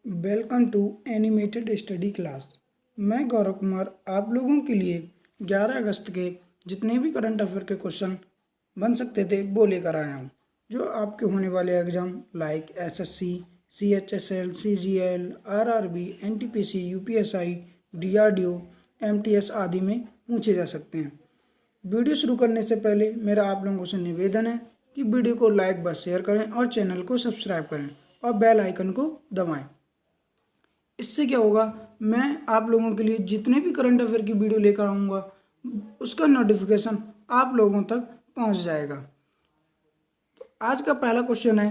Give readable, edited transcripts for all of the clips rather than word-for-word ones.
Welcome to animated study class. मैं गौरव कुमार आप लोगों के लिए 11 अगस्त के जितने भी करंट अफेयर के क्वेश्चन बन सकते थे वो लेकर आया हूँ, जो आपके होने वाले exam like SSC, CHSL, CGL, RRB, NTPC, UPSI, DRDO, MTS आदि में पूछे जा सकते हैं। वीडियो शुरू करने से पहले मेरा आप लोगों से निवेदन है कि वीडियो को लाइक व शेयर करें और चैनल को सब्सक्राइब करें और बेल आइकन को दबाएं। इससे क्या होगा, मैं आप लोगों के लिए जितने भी करंट अफेयर की वीडियो लेकर आऊँगा उसका नोटिफिकेशन आप लोगों तक पहुंच जाएगा। तो आज का पहला क्वेश्चन है,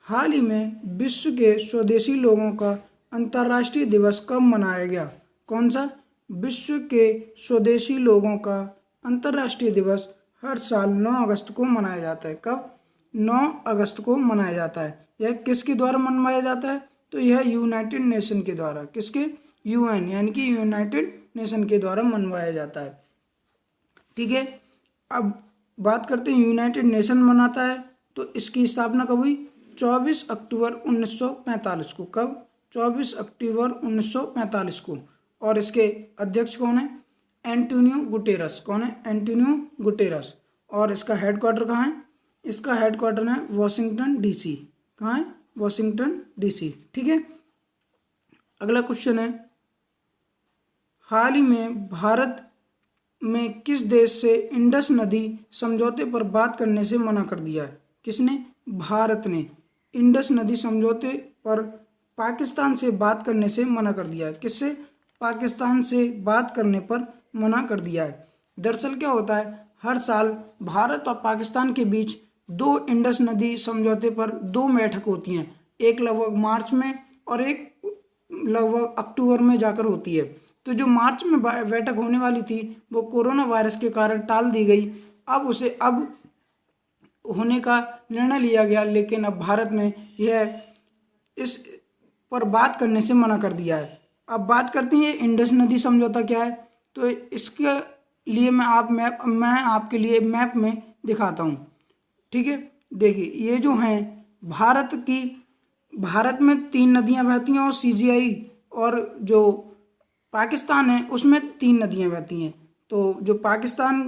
हाल ही में विश्व के स्वदेशी लोगों का अंतर्राष्ट्रीय दिवस कब मनाया गया? कौन सा? विश्व के स्वदेशी लोगों का अंतर्राष्ट्रीय दिवस हर साल 9 अगस्त को मनाया जाता है। कब? 9 अगस्त को मनाया जाता है। यह किसके द्वारा मनवाया जाता है? तो यह यूनाइटेड नेशन के द्वारा, किसके? यूएन यानी कि यूनाइटेड नेशन के द्वारा मनवाया जाता है। ठीक है, अब बात करते हैं यूनाइटेड नेशन मनाता है तो इसकी स्थापना कब हुई? 24 अक्टूबर 1945 को। कब? 24 अक्टूबर 1945 को। और इसके अध्यक्ष कौन है? Antonio Guterres. कौन है? Antonio Guterres. और इसका हेडक्वार्टर कहाँ है? इसका हेडक्वार्टर है वॉशिंगटन डीसी। कहाँ है? Washington DC. ठीक है, अगला क्वेश्चन है, हाल ही में भारत में किस देश से इंडस नदी समझौते पर बात करने से मना कर दिया है? किसने? भारत ने इंडस नदी समझौते पर पाकिस्तान से बात करने से मना कर दिया है। किससे? पाकिस्तान से बात करने पर मना कर दिया है। दरअसल क्या होता है, हर साल भारत और पाकिस्तान के बीच 2 इंडस नदी समझौते पर 2 बैठक होती हैं, एक लगभग मार्च में और एक लगभग अक्टूबर में जाकर होती है। तो जो मार्च में बैठक होने वाली थी वो कोरोना वायरस के कारण टाल दी गई। अब होने का निर्णय लिया गया, लेकिन अब भारत ने यह इस पर बात करने से मना कर दिया है। अब बात करते हैं इंडस नदी समझौता क्या है। तो इसके लिए मैं आपके लिए मैप में दिखाता हूँ। ठीक है, देखिए ये जो हैं भारत में 3 नदियाँ बहती हैं और सीजीआई और जो पाकिस्तान है उसमें 3 नदियाँ बहती हैं। तो जो पाकिस्तान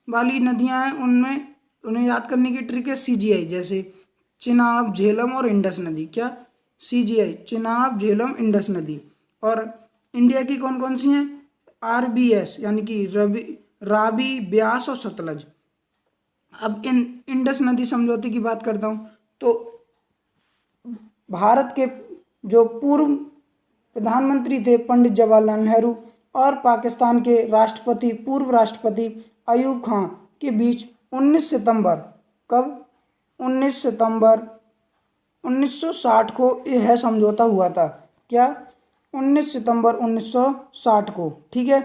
वाली नदियाँ हैं उनमें उन्हें याद करने की ट्रिक है सीजीआई, जैसे चिनाब, झेलम और इंडस नदी। क्या? सीजीआई, चिनाब, झेलम, इंडस नदी। और इंडिया की कौन कौन सी हैं? आरबीएस यानी कि रावी, ब्यास और सतलज। अब इन इंडस नदी समझौते की बात करता हूँ तो भारत के जो पूर्व प्रधानमंत्री थे पंडित जवाहरलाल नेहरू और पाकिस्तान के पूर्व राष्ट्रपति अयूब खान के बीच 19 सितंबर, कब? 19 सितंबर 1960 को यह समझौता हुआ था। क्या? 19 सितंबर 1960 को। ठीक है,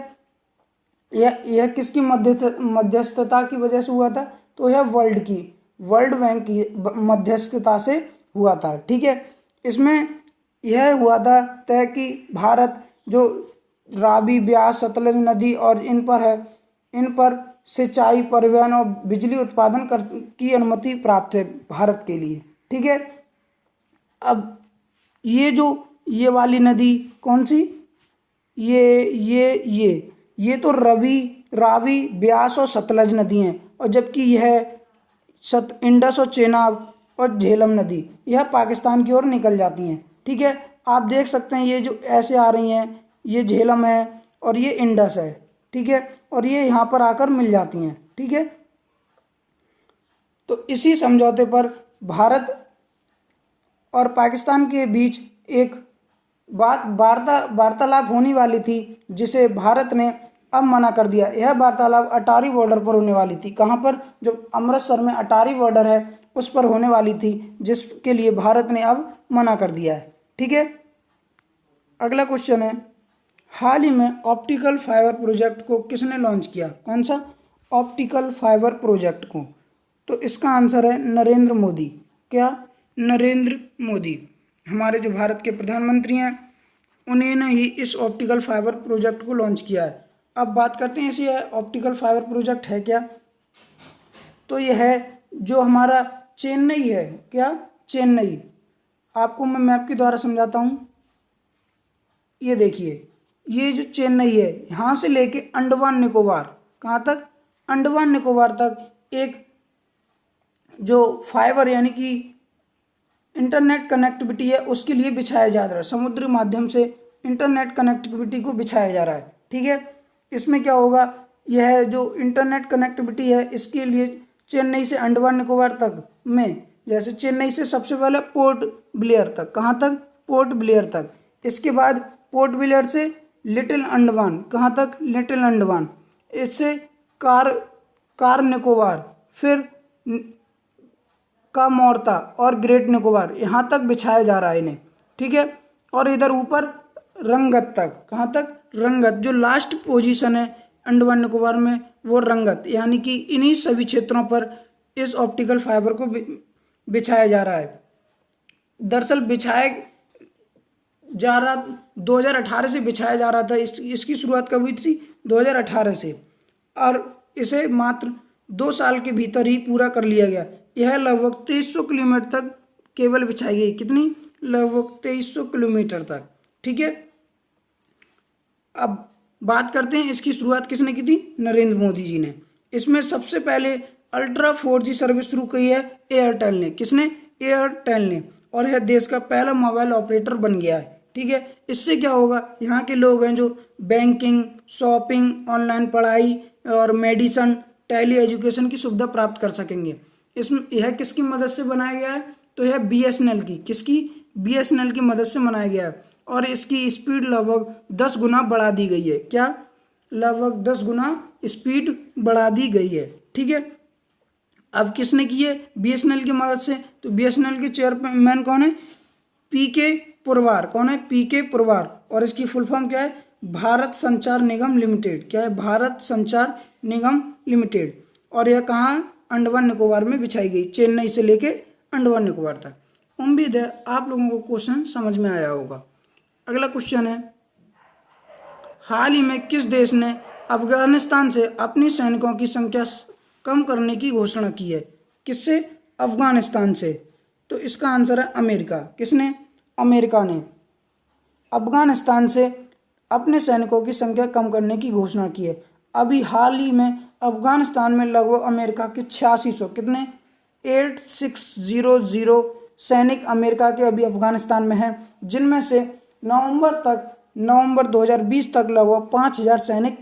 यह किसकी मध्यस्थता की वजह से हुआ था? तो यह वर्ल्ड बैंक की मध्यस्थता से हुआ था। ठीक है, इसमें यह हुआ था तय कि भारत जो रावी, ब्यास, सतलज नदी और इन पर सिंचाई, परिवहन और बिजली उत्पादन की अनुमति प्राप्त है भारत के लिए। ठीक है, अब ये वाली नदी कौन सी? ये तो रावी, ब्यास और सतलज नदी हैं, और जबकि यह इंडस और चेनाब और झेलम नदी यह पाकिस्तान की ओर निकल जाती हैं। ठीक है, आप देख सकते हैं ये जो ऐसे आ रही हैं, ये झेलम है और ये इंडस है। ठीक है, और ये यहाँ पर आकर मिल जाती हैं। ठीक है, तो इसी समझौते पर भारत और पाकिस्तान के बीच एक वार्तालाप होने वाली थी, जिसे भारत ने अब मना कर दिया। यह वार्तालाप अटारी बॉर्डर पर होने वाली थी। कहाँ पर? जो अमृतसर में अटारी बॉर्डर है उस पर होने वाली थी, जिसके लिए भारत ने अब मना कर दिया है। ठीक है, अगला क्वेश्चन है, हाल ही में ऑप्टिकल फाइबर प्रोजेक्ट को किसने लॉन्च किया? कौन सा? ऑप्टिकल फाइबर प्रोजेक्ट को। तो इसका आंसर है नरेंद्र मोदी। क्या? नरेंद्र मोदी, हमारे जो भारत के प्रधानमंत्री हैं उन्होंने ही इस ऑप्टिकल फाइबर प्रोजेक्ट को लॉन्च किया है। अब बात करते हैं इसे ऑप्टिकल फाइबर प्रोजेक्ट है क्या। तो यह है जो हमारा चेन्नई है। क्या? चेन्नई आपको मैं मैप के द्वारा समझाता हूँ। ये देखिए, ये जो चेन्नई है यहाँ से लेके अंडमान निकोबार, कहाँ तक, अंडमान निकोबार तक एक जो फाइबर यानी कि इंटरनेट कनेक्टिविटी है उसके लिए बिछाया जा रहा है, समुद्री माध्यम से इंटरनेट कनेक्टिविटी को बिछाया जा रहा है। ठीक है, इसमें क्या होगा, यह जो इंटरनेट कनेक्टिविटी है इसके लिए चेन्नई से अंडमान निकोबार तक में, जैसे चेन्नई से सबसे पहले पोर्ट ब्लेयर तक, कहाँ तक, पोर्ट ब्लेयर तक, इसके बाद पोर्ट ब्लेयर से लिटिल अंडमान, कहाँ तक, लिटिल अंडमान, इससे कार निकोबार, फिर का मोर्ता और ग्रेट निकोबार, यहाँ तक बिछाया जा रहा है इन्हें। ठीक है, और इधर ऊपर रंगत तक, कहाँ तक, रंगत, जो लास्ट पोजीशन है अंडमान निकोबार में वो रंगत, यानी कि इन्हीं सभी क्षेत्रों पर इस ऑप्टिकल फाइबर को बिछाया जा रहा है। दरअसल बिछाया जा रहा 2018 से बिछाया जा रहा था। इसकी शुरुआत कब हुई थी, 2018 से, और इसे मात्र 2 साल के भीतर ही पूरा कर लिया गया। यह लगभग 2300 किलोमीटर तक केबल बिछाई गई, कितनी, लगभग 2300 किलोमीटर तक। ठीक है, अब बात करते हैं इसकी शुरुआत किसने की थी, नरेंद्र मोदी जी ने। इसमें सबसे पहले अल्ट्रा 4G सर्विस शुरू की है एयरटेल ने, किसने, एयरटेल ने, और यह देश का पहला मोबाइल ऑपरेटर बन गया है। ठीक है, इससे क्या होगा, यहाँ के लोग हैं जो बैंकिंग, शॉपिंग, ऑनलाइन पढ़ाई और मेडिसन, टेली एजुकेशन की सुविधा प्राप्त कर सकेंगे। इसमें यह किसकी मदद से बनाया गया है, तो यह BSNL की, किसकी, BSNL की मदद से बनाया गया है, और इसकी स्पीड लगभग 10 गुना बढ़ा दी गई है। क्या, लगभग 10 गुना स्पीड बढ़ा दी गई है। ठीक है, अब किसने की है, BSNL की मदद से, तो BSNL के चेयरमैन कौन है, PK पुरवार, कौन है, PK पुरवार, और इसकी फुल फॉर्म क्या है, भारत संचार निगम लिमिटेड, क्या है, भारत संचार निगम लिमिटेड, और यह कहाँ, अंडमान निकोबार में बिछाई गई, चेन्नई से लेके अंडमान निकोबार तक। उम्मीद है आप लोगों को क्वेश्चन समझ में आया होगा। अगला क्वेश्चन है, हाल ही में किस देश ने अफगानिस्तान से अपनी सैनिकों की संख्या कम करने की घोषणा की है, किससे, अफगानिस्तान से, तो इसका आंसर है अमेरिका। किसने, अमेरिका ने अफगानिस्तान से अपने सैनिकों की संख्या कम करने की घोषणा की है। अभी हाल ही में अफगानिस्तान में लगभग अमेरिका के 8600, कितने, 8600 सैनिक अमेरिका के अभी अफगानिस्तान में हैं, जिनमें से नवंबर 2020 तक लगभग 5000 सैनिक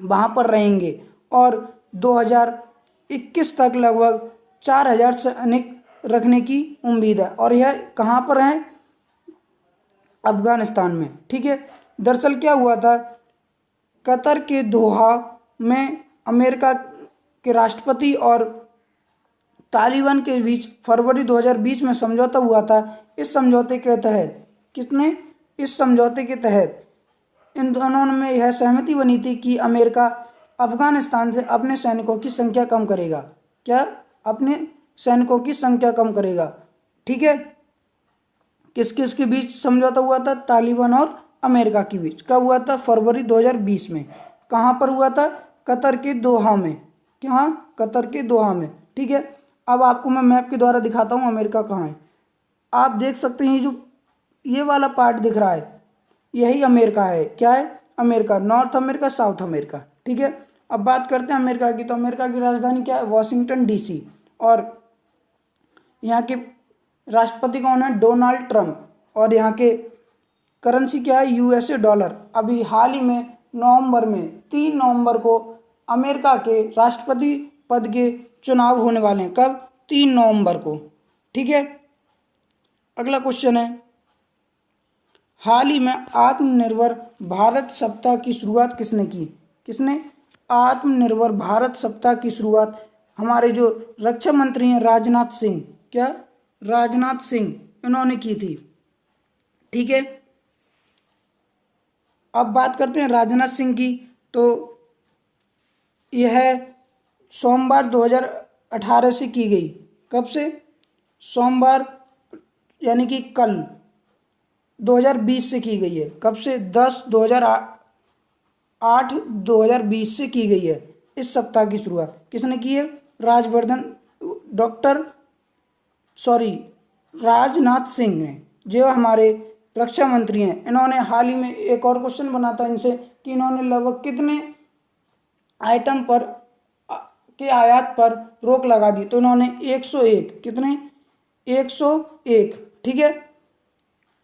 वहाँ पर रहेंगे, और 2021 तक लगभग 4000 सैनिक रखने की उम्मीद है, और यह कहाँ पर है, अफगानिस्तान में। ठीक है, दरअसल क्या हुआ था, कतर के दोहा में अमेरिका के राष्ट्रपति और तालिबान के बीच फरवरी 2020 में समझौता हुआ था। इस समझौते के तहत इस समझौते के तहत इन दोनों में यह सहमति बनी थी कि अमेरिका अफगानिस्तान से अपने सैनिकों की संख्या कम करेगा। क्या, अपने सैनिकों की संख्या कम करेगा। ठीक है, किस किस के बीच समझौता हुआ था, तालिबान और अमेरिका के बीच। कब हुआ था, फरवरी 2020 में। कहाँ पर हुआ था, कतर के दोहा में। कहाँ, कतर के दोहा में। ठीक है, अब आपको मैं मैप के द्वारा दिखाता हूँ अमेरिका कहाँ है। आप देख सकते हैं जो ये वाला पार्ट दिख रहा है यही अमेरिका है। क्या है, America, north America, south America. ठीक है, अब बात करते हैं अमेरिका की, तो अमेरिका की राजधानी क्या है, वाशिंगटन DC, और यहाँ के राष्ट्रपति कौन है, डोनाल्ड ट्रंप, और यहाँ के करेंसी क्या है, USA डॉलर। अभी हाल ही में नवंबर में 3 नवंबर को अमेरिका के राष्ट्रपति पद के चुनाव होने वाले हैं। कब, 3 नवंबर को। ठीक है, अगला क्वेश्चन है, हाल ही में आत्मनिर्भर भारत सप्ताह की शुरुआत किसने की, किसने, आत्मनिर्भर भारत सप्ताह की शुरुआत हमारे जो रक्षा मंत्री हैं राजनाथ सिंह, क्या, राजनाथ सिंह, इन्होंने की थी। ठीक है, अब बात करते हैं राजनाथ सिंह की, तो यह सोमवार 2018 से की गई। कब से, सोमवार यानी कि कल 2020 से की गई है। कब से, 10/8/2020 से की गई है। इस सप्ताह की शुरुआत किसने की है, राजनाथ सिंह ने, जो हमारे रक्षा मंत्री हैं, इन्होंने हाल ही में एक और क्वेश्चन बना था इनसे कि इन्होंने लगभग कितने आइटम पर के आयात पर रोक लगा दी। तो इन्होंने 101, कितने, 101, ठीक है।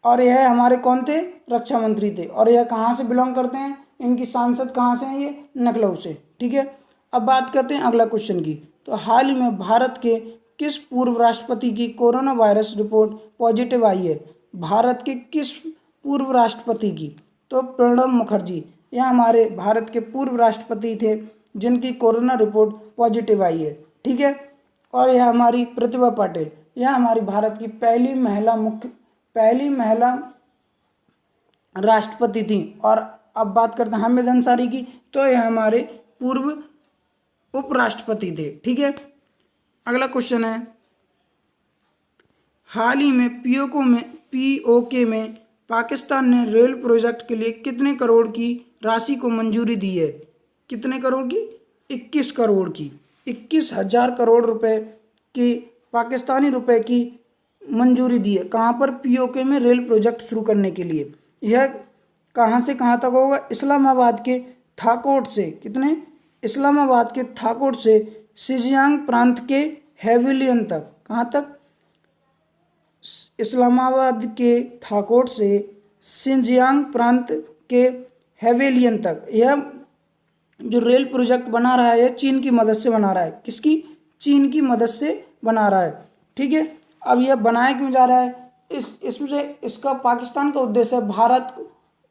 और यह हमारे कौन थे, रक्षा मंत्री थे। और यह कहाँ से बिलोंग करते हैं, इनकी सांसद कहाँ से हैं, ये लखनऊ से, ठीक है। अब बात करते हैं अगला क्वेश्चन की। तो हाल ही में भारत के किस पूर्व राष्ट्रपति की कोरोना वायरस रिपोर्ट पॉजिटिव आई है। भारत के किस पूर्व राष्ट्रपति की, तो प्रणब मुखर्जी, यह हमारे भारत के पूर्व राष्ट्रपति थे जिनकी कोरोना रिपोर्ट पॉजिटिव आई है, ठीक है। और यह हमारी प्रतिभा पाटिल, यह हमारी भारत की पहली महिला राष्ट्रपति थी। और अब बात करते हैं हामिद अंसारी की, तो यह हमारे पूर्व उपराष्ट्रपति थे, ठीक है। अगला क्वेश्चन है, हाल ही में पीओके में पाकिस्तान ने रेल प्रोजेक्ट के लिए कितने करोड़ की राशि को मंजूरी दी है। कितने करोड़ की, 21 करोड़ की, 21,000 करोड़ रुपए की पाकिस्तानी रुपए की मंजूरी दी है। कहाँ पर, पीओके में रेल प्रोजेक्ट शुरू करने के लिए। यह कहाँ से कहाँ तक होगा, इस्लामाबाद के थाकोट से, कितने, इस्लामाबाद के थाकोट से शिजियांग प्रांत के हेविलियन तक। कहाँ तक, इस्लामाबाद के थाकोट से शिजियांग प्रांत के हेविलियन तक। यह जो रेल प्रोजेक्ट बना रहा है, यह चीन की मदद से बना रहा है। किसकी, चीन की मदद से बना रहा है, ठीक है। अब यह बनाया क्यों जा रहा है, इसमें इसका पाकिस्तान का उद्देश्य है भारत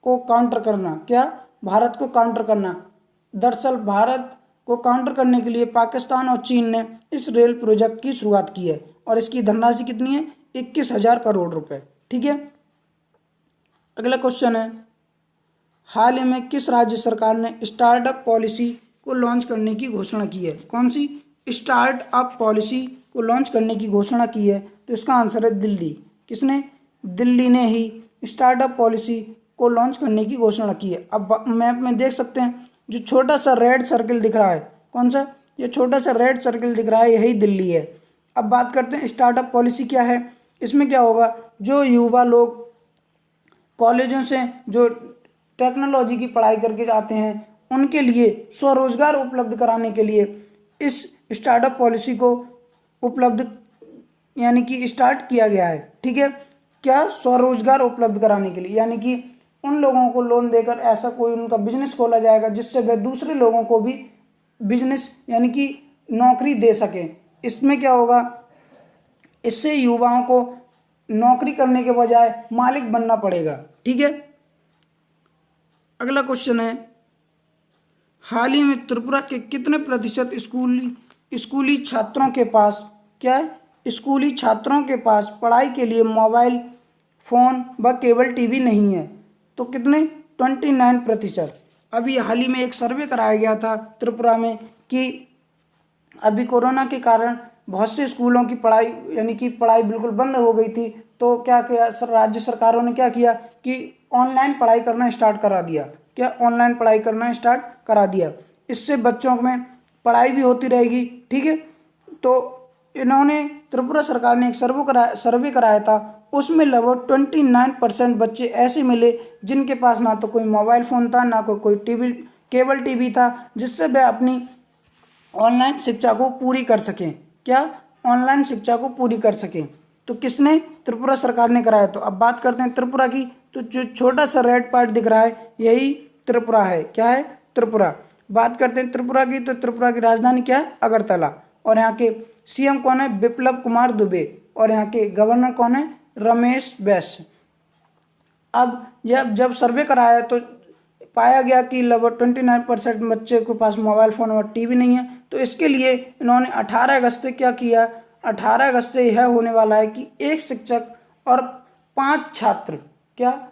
को काउंटर करना। क्या, भारत को काउंटर करना। दरअसल भारत को काउंटर करने के लिए पाकिस्तान और चीन ने इस रेल प्रोजेक्ट की शुरुआत की है। और इसकी धनराशि कितनी है, 21,000 करोड़ रुपए, ठीक है। अगला क्वेश्चन है, हाल ही में किस राज्य सरकार ने स्टार्टअप पॉलिसी को लॉन्च करने की घोषणा की है। कौन सी, स्टार्टअप पॉलिसी को लॉन्च करने की घोषणा की है। तो इसका आंसर है दिल्ली। किसने, दिल्ली ने ही स्टार्टअप पॉलिसी को लॉन्च करने की घोषणा की है। अब मैप में देख सकते हैं जो छोटा सा रेड सर्किल दिख रहा है, कौन सा, ये छोटा सा रेड सर्किल दिख रहा है, यही दिल्ली है। अब बात करते हैं स्टार्टअप पॉलिसी क्या है। इसमें क्या होगा, जो युवा लोग कॉलेजों से जो टेक्नोलॉजी की पढ़ाई करके जाते हैं, उनके लिए स्वरोजगार उपलब्ध कराने के लिए इस स्टार्टअप पॉलिसी को उपलब्ध यानी कि स्टार्ट किया गया है, ठीक है। क्या, स्वरोजगार उपलब्ध कराने के लिए, यानी कि उन लोगों को लोन देकर ऐसा कोई उनका बिजनेस खोला जाएगा जिससे वह दूसरे लोगों को भी बिजनेस यानी कि नौकरी दे सकें। इसमें क्या होगा, इससे युवाओं को नौकरी करने के बजाय मालिक बनना पड़ेगा, ठीक है। अगला क्वेश्चन है, हाल ही में त्रिपुरा के कितने प्रतिशत स्कूली छात्रों के पास, क्या है, स्कूली छात्रों के पास पढ़ाई के लिए मोबाइल फ़ोन व केबल टीवी नहीं है। तो कितने, 29%। अभी हाल ही में एक सर्वे कराया गया था त्रिपुरा में कि अभी कोरोना के कारण बहुत से स्कूलों की पढ़ाई यानी कि पढ़ाई बिल्कुल बंद हो गई थी। तो क्या किया, राज्य सरकारों ने क्या किया कि ऑनलाइन पढ़ाई करना स्टार्ट करा दिया। क्या, ऑनलाइन पढ़ाई करना स्टार्ट करा दिया। इससे बच्चों में पढ़ाई भी होती रहेगी, ठीक है। तो इन्होंने, त्रिपुरा सरकार ने एक सर्वे कराया था, उसमें लगभग 29% बच्चे ऐसे मिले जिनके पास ना तो कोई मोबाइल फ़ोन था, ना कोई टीवी केबल टीवी था, जिससे वह अपनी ऑनलाइन शिक्षा को पूरी कर सकें। क्या, ऑनलाइन शिक्षा को पूरी कर सकें। तो किसने, त्रिपुरा सरकार ने कराया। तो अब बात करते हैं त्रिपुरा की। तो जो छोटा सा रेड पार्ट दिख रहा है, यही त्रिपुरा है। क्या है, त्रिपुरा। बात करते हैं त्रिपुरा की, तो त्रिपुरा की राजधानी क्या है, अगरतला। और यहाँ के सीएम कौन है, बिप्लब कुमार दुबे। और यहाँ के गवर्नर कौन है, रमेश बैस। अब यह जब सर्वे कराया तो पाया गया कि लगभग 29% बच्चे के पास मोबाइल फ़ोन और टीवी नहीं है। तो इसके लिए इन्होंने 18 अगस्त से क्या किया, 18 अगस्त से यह होने वाला है कि एक शिक्षक और 5 छात्र, क्या,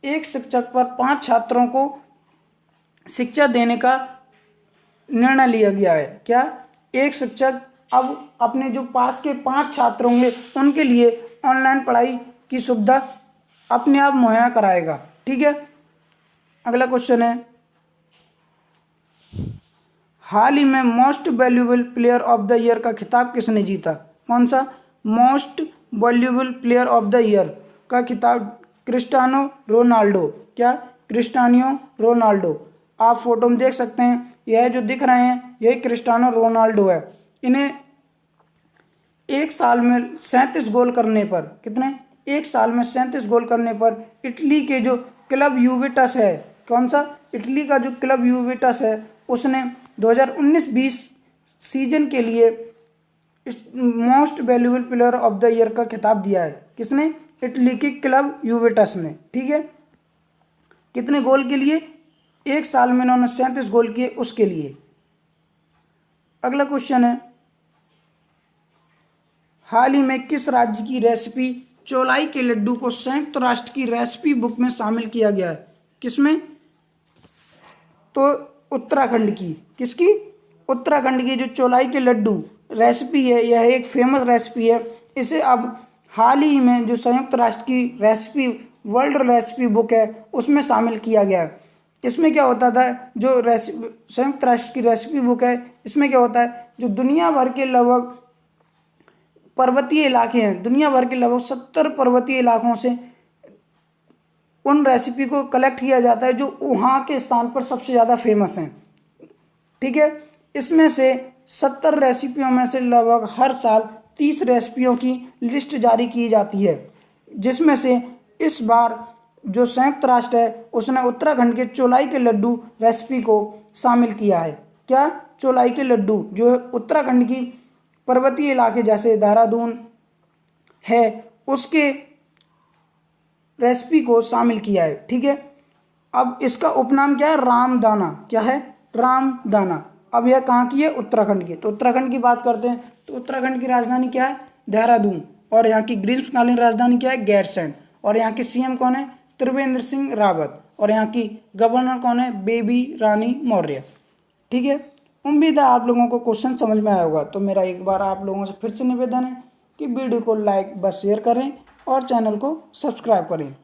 एक शिक्षक पर 5 छात्रों को शिक्षा देने का निर्णय लिया गया है। क्या, एक शिक्षक अब अपने जो पास के 5 छात्र होंगे उनके लिए ऑनलाइन पढ़ाई की सुविधा अपने आप मुहैया कराएगा, ठीक है। अगला क्वेश्चन है, हाल ही में most valuable player of the year का खिताब किसने जीता। कौन सा, most voluble player of the year का खिताब क्रिस्टियानो रोनाल्डो, क्या क्रिस्टियानो रोनाल्डो। आप फोटो में देख सकते हैं, यह जो दिख रहे हैं यही क्रिस्टियानो रोनाल्डो है। इन्हें एक साल में 37 गोल करने पर, कितने, एक साल में 37 गोल करने पर इटली के जो क्लब यूवेंटस है, कौन सा, इटली का जो क्लब यूवेंटस है, उसने 2019-20 सीजन के लिए most valuable player of the year का खिताब दिया है। किसने, इटली के क्लब यूवेंटस ने, ठीक है। कितने गोल के लिए, एक साल में इन्होंने 37 गोल किए, उसके लिए। अगला क्वेश्चन है, हाल ही में किस राज्य की रेसिपी चौलाई के लड्डू को संयुक्त राष्ट्र की रेसिपी बुक में शामिल किया गया है। किसमें, तो उत्तराखंड की। किसकी, उत्तराखंड की जो चौलाई के लड्डू रेसिपी है, यह एक फेमस रेसिपी है। इसे अब हाल ही में जो संयुक्त राष्ट्र की रेसिपी वर्ल्ड रेसिपी बुक है उसमें शामिल किया गया है। इसमें क्या होता था, जो संयुक्त राष्ट्र की रेसिपी बुक है, इसमें क्या होता है, जो दुनिया भर के लगभग पर्वतीय इलाके हैं, दुनिया भर के लगभग 70 पर्वतीय इलाकों से उन रेसिपी को कलेक्ट किया जाता है जो वहाँ के स्थान पर सबसे ज़्यादा फेमस हैं, ठीक है। इसमें से 70 रेसिपियों में से लगभग हर साल 30 रेसिपियों की लिस्ट जारी की जाती है, जिसमें से इस बार जो संयुक्त राष्ट्र है उसने उत्तराखंड के चौलाई के लड्डू रेसिपी को शामिल किया है। क्या, चौलाई के लड्डू जो उत्तराखंड की पर्वतीय इलाके जैसे देहरादून है उसके रेसिपी को शामिल किया है, ठीक है। अब इसका उपनाम क्या है, रामदाना। क्या है, रामदाना। अब यह कहाँ की है, उत्तराखंड की। तो उत्तराखंड की बात करते हैं तो उत्तराखंड की राजधानी क्या है, देहरादून। और यहाँ की ग्रीष्मकालीन राजधानी क्या है, गैरसैंण। और यहाँ के सीएम कौन है, त्रिवेंद्र सिंह रावत। और यहाँ की गवर्नर कौन है, बेबी रानी मौर्य, ठीक है। उम्मीद है आप लोगों को क्वेश्चन समझ में आया होगा। तो मेरा एक बार आप लोगों से फिर से निवेदन है कि वीडियो को लाइक बस शेयर करें और चैनल को सब्सक्राइब करें।